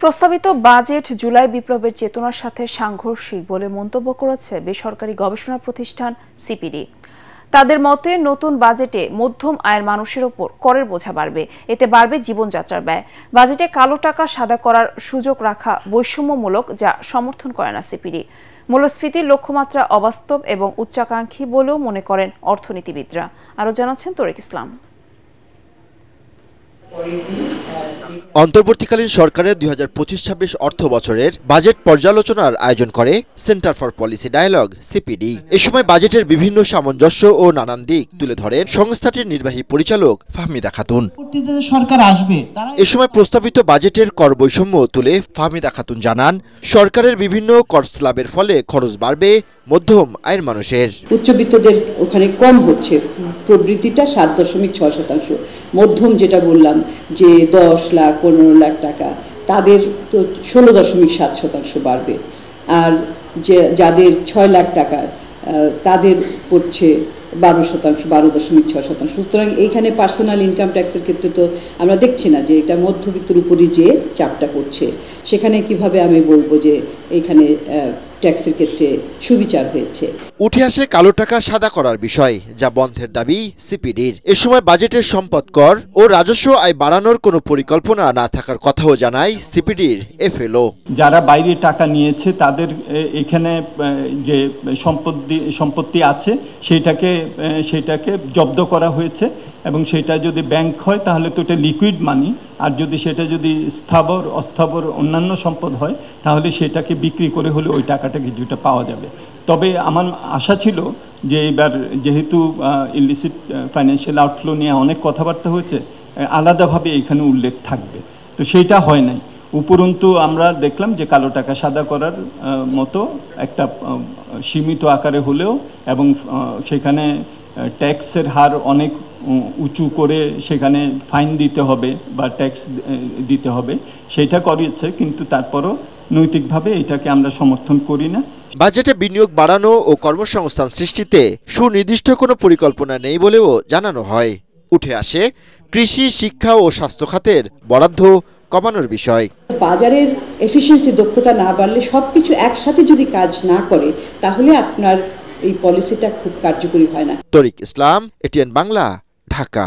প্রস্তাবিত বাজেট জুলাই বিপ্লবের চেতনার সাথে সাংঘর্ষিক বলে মন্তব্য করেছে বেসরকারি গবেষণা প্রতিষ্ঠান সিপিডি। তাদের মতে নতুন বাজেটে মধ্যম আয়ের মানুষের ওপর করের বোঝা বাড়বে, এতে বাড়বে জীবনযাত্রার ব্যয়। বাজেটে কালো টাকা সাদা করার সুযোগ রাখা বৈষম্যমূলক, যা সমর্থন করে না সিপিডি। মূল্যস্ফীতির লক্ষ্যমাত্রা অবাস্তব এবং উচ্চাকাঙ্ক্ষী বলেও মনে করেন অর্থনীতিবিদরা। আরও জানাচ্ছেন তরিক ইসলাম। অন্তর্বর্তীকালীন সরকারের 2025-26 অর্থ বছরের বাজেট পর্যালোচনার আয়োজন করে centre for policy dialogue CPD. এ সময় বাজেটের বিভিন্ন সামঞ্জস্য ও নানান দিক তুলে ধরেন সংস্থাটির নির্বাহী পরিচালক ফাহমিদা খাতুন। সরকার আসবে এ সময় প্রস্তাবিত বাজেটের কর বৈষম্য তুলে ফাহমিদা খাতুন জানান, সরকারের বিভিন্ন কর স্ল্যাবের ফলে খরচ বাড়বে মধ্যম আয়ের মানুষের। উচ্চবিত্তদের ওখানে কম হচ্ছে, প্রবৃদ্ধিটা 7.6%। মধ্যম যেটা বললাম যে 10 লাখ 15 লাখ টাকা, তাদের তো 16.7% বাড়বে। আর যে যাদের 6 লাখ টাকা তাদের পড়ছে 12%, 12.6%। সুতরাং এইখানে পার্সোনাল ইনকাম ট্যাক্সের ক্ষেত্রে তো আমরা দেখছি না যে এটা মধ্যবিত্তের উপরই যে চাপটা পড়ছে। সেখানে কিভাবে আমি বলবো যে এইখানে ট্যাক্সের ক্ষেত্রে সুবিচার হয়েছে। উঠে আসে কালো টাকা সাদা করার বিষয়, যা বন্ধের দাবি সিপিডির। এ সময় বাজেটের সম্পদ কর ও রাজস্ব আয় বাড়ানোর কোনো পরিকল্পনা না থাকার কথাও জানায় সিপিডির এফএলও। যারা বাইরে টাকা নিয়েছে তাদের এখানে যে সম্পত্তি আছে সেটাকে জব্দ করা হয়েছে, এবং সেটা যদি ব্যাংক হয় তাহলে তো এটা লিকুইড মানি, আর যদি সেটা যদি স্থাবর অস্থাবর অন্যান্য সম্পদ হয় তাহলে সেটাকে বিক্রি করে হলে ওই টাকাটা কিছুটা পাওয়া যাবে। তবে আমার আশা ছিল যে এবার যেহেতু ইলিসিট ফাইন্যান্সিয়াল আউটফ্লো নিয়ে অনেক কথাবার্তা হয়েছে, আলাদাভাবে এখানে উল্লেখ থাকবে, তো সেইটা হয় নাই। উপরন্তু আমরা দেখলাম যে কালো টাকা সাদা করার মতো একটা সীমিত আকারে হলেও, এবং সেখানে ট্যাক্সের হার অনেক উঁচু করে সেখানে ফাইন দিতে হবে বা ট্যাক্স দিতে হবে, সেটা করিয়েছে, কিন্তু তারপরও নৈতিকভাবে এটাকে আমরা সমর্থন করি না। বাজেটে বিনিয়োগ বাড়ানো ও কর্মসংস্থান সৃষ্টিতে সুনির্দিষ্ট কোনো পরিকল্পনা নেই বলেও জানানো হয়। উঠে আসে কৃষি, শিক্ষা ও স্বাস্থ্য খাতের বরাদ্দ কমানোর বিষয়। বাজারের এফিসিয়েন্সি, দক্ষতা না বাড়লে, সবকিছু একসাথে যদি কাজ না করে, তাহলে আপনার এই পলিসিটা খুব কার্যকরী হয় না। তরিক ইসলাম, এটিএন বাংলা, ঢাকা।